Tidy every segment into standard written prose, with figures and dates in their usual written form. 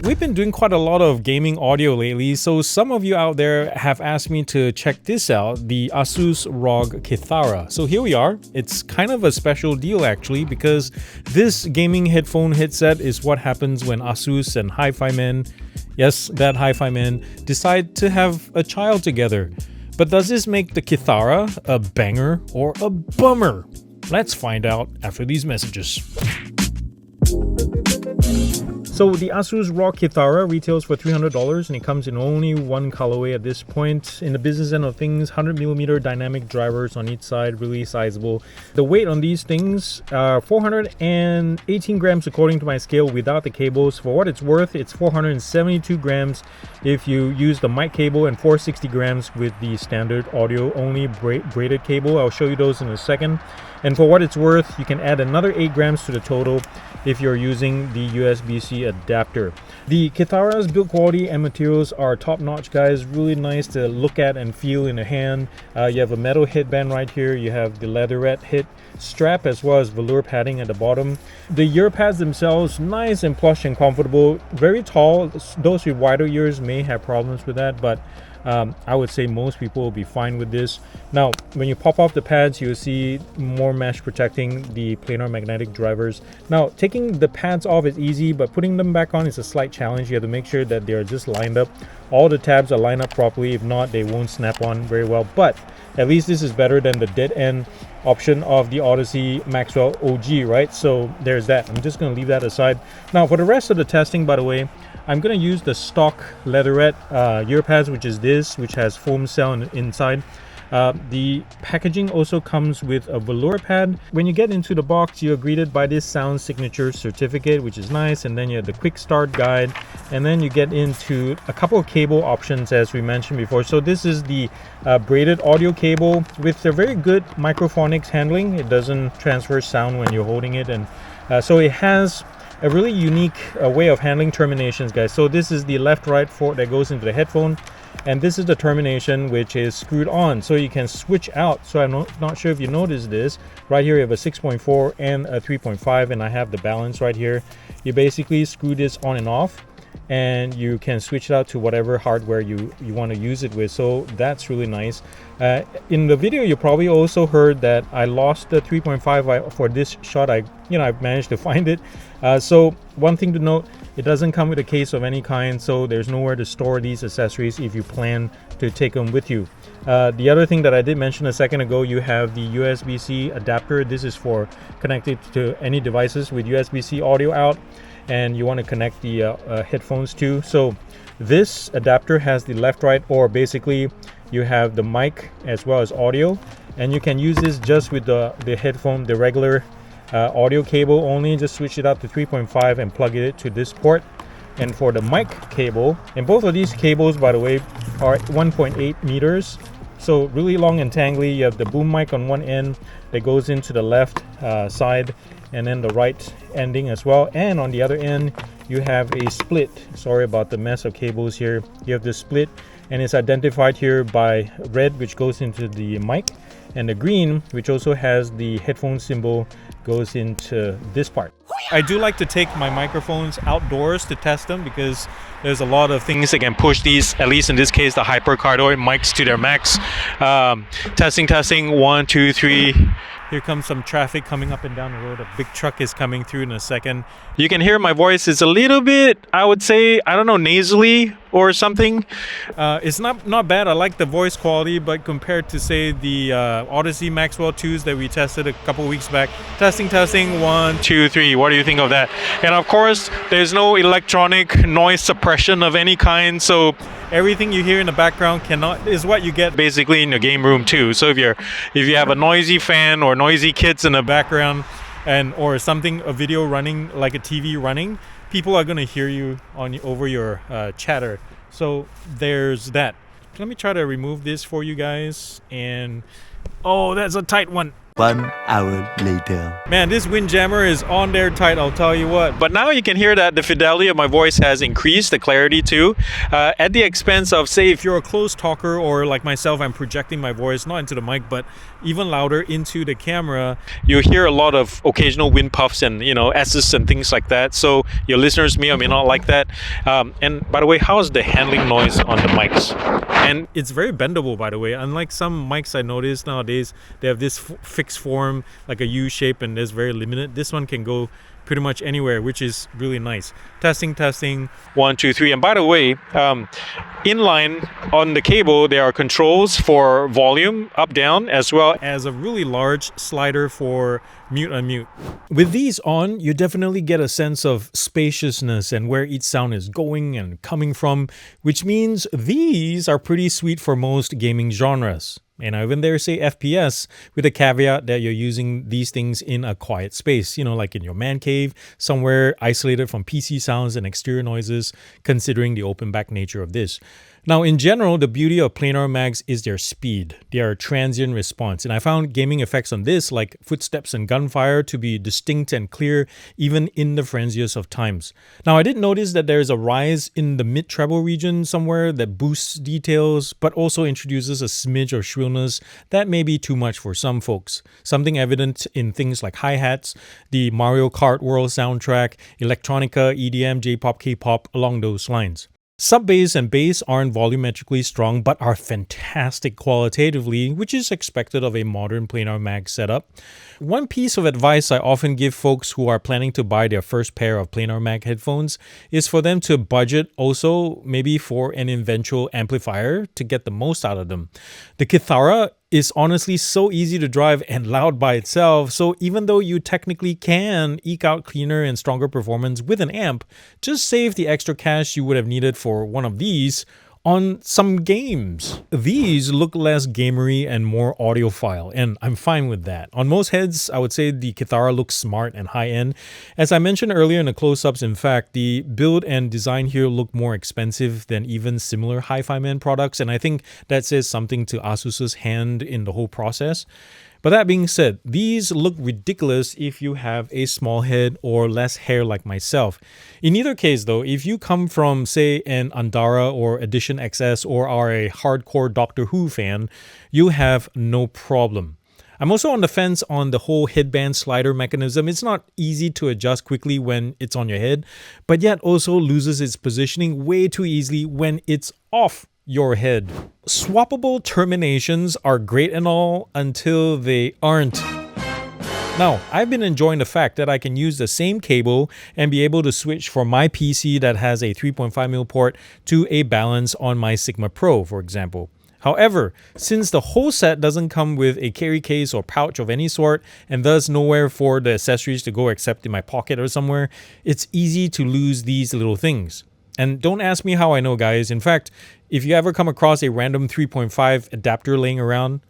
We've been doing quite a lot of gaming audio lately, so some of you out there have asked me to check this out, the ASUS ROG Kithara. So here we are. It's kind of a special deal actually, because this gaming headphone headset is what happens when ASUS and HIFIMAN, yes, that HIFIMAN, decide to have a child together. But does this make the Kithara a banger or a bummer? Let's find out after these messages. So the ASUS ROG Kithara retails for $300 and it comes in only one colorway at this point. In the business end of things, 100mm dynamic drivers on each side, really sizable. The weight on these things are 418 grams according to my scale without the cables. For what it's worth, it's 472 grams if you use the mic cable and 460 grams with the standard audio only braided cable. I'll show you those in a second. And for what it's worth, you can add another 8 grams to the total if you're using the USB-C adapter. The Kithara's build quality and materials are top-notch, guys. Really nice to look at and feel in the hand. You have a metal headband right here. You have the leatherette hip strap as well as velour padding at the bottom. The ear pads themselves, nice and plush and comfortable. Very tall. Those with wider ears may have problems with that, but I would say most people will be fine with this. Now, when you pop off the pads, you'll see more mesh protecting the planar magnetic drivers. Now, taking the pads off is easy, but putting them back on is a slight challenge. You have to make sure that they are just lined up. All the tabs are lined up properly. If not, they won't snap on very well. But at least this is better than the dead end option of the Audeze Maxwell OG, right? So there's that. I'm just going to leave that aside. Now, for the rest of the testing, by the way, I'm going to use the stock leatherette ear pads, which is this, which has foam cell inside. The packaging also comes with a velour pad. When you get into the box, you're greeted by this sound signature certificate, which is nice, and then you have the quick start guide, and then you get into a couple of cable options as we mentioned before. So this is the braided audio cable with a very good microphonics handling. It doesn't transfer sound when you're holding it, and so it has a really unique way of handling terminations, guys. So this is the left-right port that goes into the headphone, and this is the termination which is screwed on, so you can switch out. So I'm not sure if you noticed this. Right here you have a 6.4 and a 3.5, and I have the balance right here. You basically screw this on and off, and you can switch it out to whatever hardware you want to use it with. So that's really nice. In the video you probably also heard that I lost the 3.5 for this shot. I've managed to find it. So one thing to note, it doesn't come with a case of any kind, so there's nowhere to store these accessories if you plan to take them with you. The other thing that I did mention a second ago, you have the USB-C adapter. This is for connected to any devices with USB-C audio out, and you want to connect the headphones too. So this adapter has the left-right, or basically you have the mic as well as audio, and you can use this just with the headphone, the regular audio cable only. Just switch it out to 3.5 and plug it to this port. And for the mic cable, and both of these cables, by the way, are 1.8 meters, so really long and tangly. You have the boom mic on one end that goes into the left side, and then the right ending as well, and on the other end you have a split. Sorry about the mess of cables here. You have the split, and it's identified here by red, which goes into the mic, and the green, which also has the headphone symbol, goes into this part. I do like to take my microphones outdoors to test them, because there's a lot of things that can push these, at least in this case, the hypercardioid mics to their max. Testing, 1, 2, 3. Here comes some traffic coming up and down the road. A big truck is coming through in a second. You can hear my voice is a little bit, I would say, I don't know, nasally or something. It's not bad. I like the voice quality, but compared to, say, the Audeze Maxwell 2s that we tested a couple weeks back. Testing, 1, 2, 3. What do you think of that? And of course, there's no electronic noise suppression of any kind, so everything you hear in the background is what you get basically in your game room too. So if you have a noisy fan or noisy kids in the background, or something, a video running, like a TV running, people are going to hear you over your chatter. So there's that. Let me try to remove this for you guys. And oh, that's a tight one. 1 hour later. Man, this Windjammer is on there tight, I'll tell you what. But now you can hear that the fidelity of my voice has increased, the clarity too, at the expense of, say, if you're a close talker or like myself, I'm projecting my voice, not into the mic, but even louder into the camera, you'll hear a lot of occasional wind puffs and S's and things like that. So your listeners may or may not like that. And by the way, how's the handling noise on the mics? And it's very bendable, by the way. Unlike some mics I notice nowadays, they have this fixed form, like a U shape, and there's very limited. This one can go pretty much anywhere, which is really nice. Testing 1 2 3. And by the way, inline on the cable there are controls for volume up down, as well as a really large slider for mute unmute. With these on, you definitely get a sense of spaciousness and where each sound is going and coming from, which means these are pretty sweet for most gaming genres. And I even dare say FPS, with a caveat that you're using these things in a quiet space, like in your man cave, somewhere isolated from PC sounds and exterior noises, considering the open back nature of this. Now, in general, the beauty of planar mags is their speed, their transient response. And I found gaming effects on this, like footsteps and gunfire, to be distinct and clear, even in the frenziest of times. Now, I did notice that there's a rise in the mid-treble region somewhere that boosts details, but also introduces a smidge of shrillness that may be too much for some folks. Something evident in things like hi-hats, the Mario Kart World soundtrack, electronica, EDM, J-pop, K-pop, along those lines. Sub-bass and bass aren't volumetrically strong, but are fantastic qualitatively, which is expected of a modern planar mag setup. One piece of advice I often give folks who are planning to buy their first pair of planar mag headphones is for them to budget also maybe for an eventual amplifier to get the most out of them. The Kithara is honestly so easy to drive and loud by itself, so even though you technically can eke out cleaner and stronger performance with an amp, just save the extra cash you would have needed for one of these on some games. These look less gamery and more audiophile, and I'm fine with that. On most heads, I would say the Kithara looks smart and high-end. As I mentioned earlier in the close-ups, in fact, the build and design here look more expensive than even similar HIFIMAN products, and I think that says something to ASUS's hand in the whole process. But that being said, these look ridiculous if you have a small head or less hair like myself. In either case though, if you come from say an Andara or Edition XS or are a hardcore Doctor Who fan, you have no problem. I'm also on the fence on the whole headband slider mechanism. It's not easy to adjust quickly when it's on your head, but yet also loses its positioning way too easily when it's off your head. Swappable terminations are great and all until they aren't. Now, I've been enjoying the fact that I can use the same cable and be able to switch from my PC that has a 3.5mm port to a balance on my Sigma Pro, for example. However, since the whole set doesn't come with a carry case or pouch of any sort, and thus nowhere for the accessories to go except in my pocket or somewhere, it's easy to lose these little things. And don't ask me how I know, guys. In fact, if you ever come across a random 3.5 adapter laying around.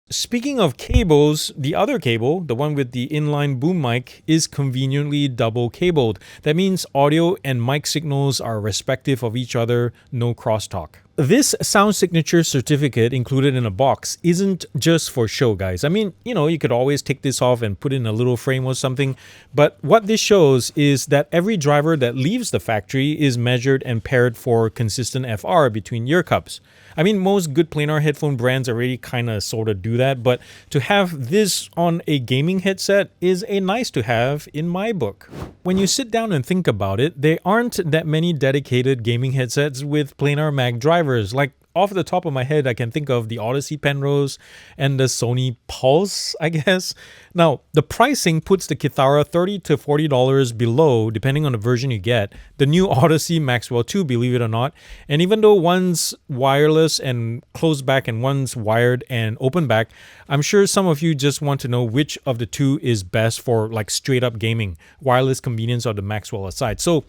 Speaking of cables, the other cable, the one with the inline boom mic, is conveniently double cabled. That means audio and mic signals are respective of each other, no crosstalk. This sound signature certificate included in a box isn't just for show, guys. I mean, you could always take this off and put in a little frame or something, but what this shows is that every driver that leaves the factory is measured and paired for consistent FR between ear cups. I mean, most good planar headphone brands already kind of sort of do that, but to have this on a gaming headset is a nice to have in my book. When you sit down and think about it, there aren't that many dedicated gaming headsets with planar mag drivers. Like off the top of my head, I can think of the Odyssey Penrose and the Sony Pulse, I guess. Now, the pricing puts the Kithara $30 to $40 below, depending on the version you get, the new Audeze Maxwell 2, believe it or not. And even though one's wireless and closed back and one's wired and open back, I'm sure some of you just want to know which of the two is best for like straight up gaming, wireless convenience or the Maxwell aside. So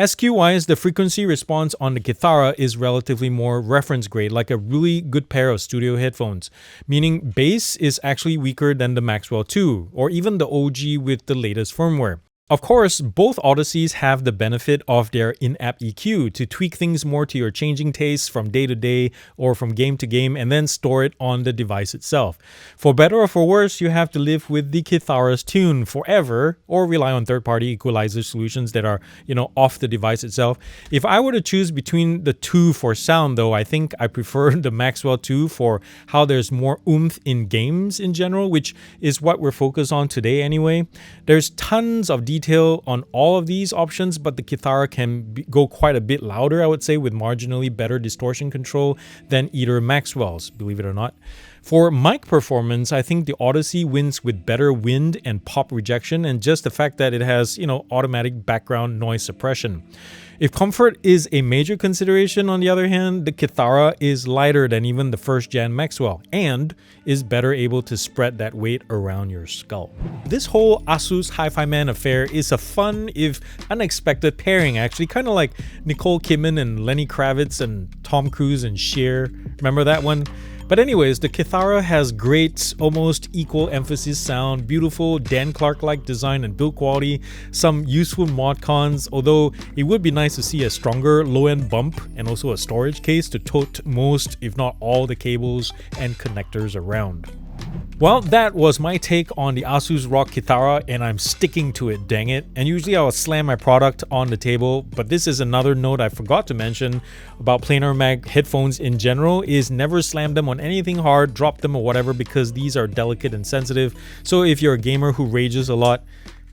SQ-wise, the frequency response on the Kithara is relatively more reference grade, like a really good pair of studio headphones, meaning bass is actually weaker than the Maxwell 2, or even the OG with the latest firmware. Of course, both Audeces have the benefit of their in-app EQ to tweak things more to your changing tastes from day to day or from game to game and then store it on the device itself. For better or for worse, you have to live with the Kithara's tune forever or rely on third-party equalizer solutions that are, off the device itself. If I were to choose between the two for sound though, I think I prefer the Maxwell 2 for how there's more oomph in games in general, which is what we're focused on today anyway. There's tons of detail on all of these options, but the Kithara can go quite a bit louder, I would say, with marginally better distortion control than either Maxwell's, believe it or not. For mic performance, I think the Audeze wins with better wind and pop rejection and just the fact that it has, automatic background noise suppression. If comfort is a major consideration, on the other hand, the Kithara is lighter than even the first-gen Maxwell and is better able to spread that weight around your skull. This whole ASUS HIFIMAN affair is a fun, if unexpected pairing actually, kind of like Nicole Kidman and Lenny Kravitz and Tom Cruise and Cher. Remember that one? But anyways, the Kithara has great, almost equal emphasis sound, beautiful Dan Clark-like design and build quality, some useful mod cons, although it would be nice to see a stronger low-end bump and also a storage case to tote most, if not all, the cables and connectors around. Well, that was my take on the ASUS ROG Kithara, and I'm sticking to it, dang it. And usually I will slam my product on the table, but this is another note I forgot to mention about planar mag headphones in general, is never slam them on anything hard, drop them or whatever, because these are delicate and sensitive. So if you're a gamer who rages a lot,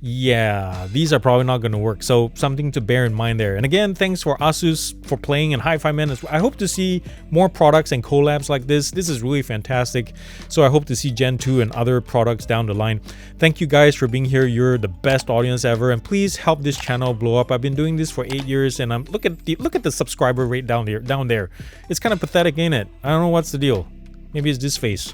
yeah, these are probably not going to work. So something to bear in mind there. And again, thanks for ASUS for playing in HIFIMAN as well. I hope to see more products and collabs like this. This is really fantastic. So I hope to see Gen 2 and other products down the line. Thank you guys for being here. You're the best audience ever, and please help this channel blow up. I've been doing this for 8 years, and look at the subscriber rate down there. It's kind of pathetic, ain't it? I don't know what's the deal. Maybe it's this face.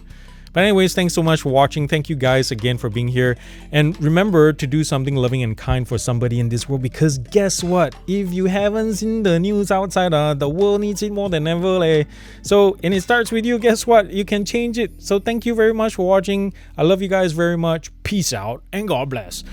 But anyways, thanks so much for watching. Thank you guys again for being here. And remember to do something loving and kind for somebody in this world, because guess what? If you haven't seen the news outside, the world needs it more than ever. So, and it starts with you, guess what? You can change it. So thank you very much for watching. I love you guys very much. Peace out and God bless.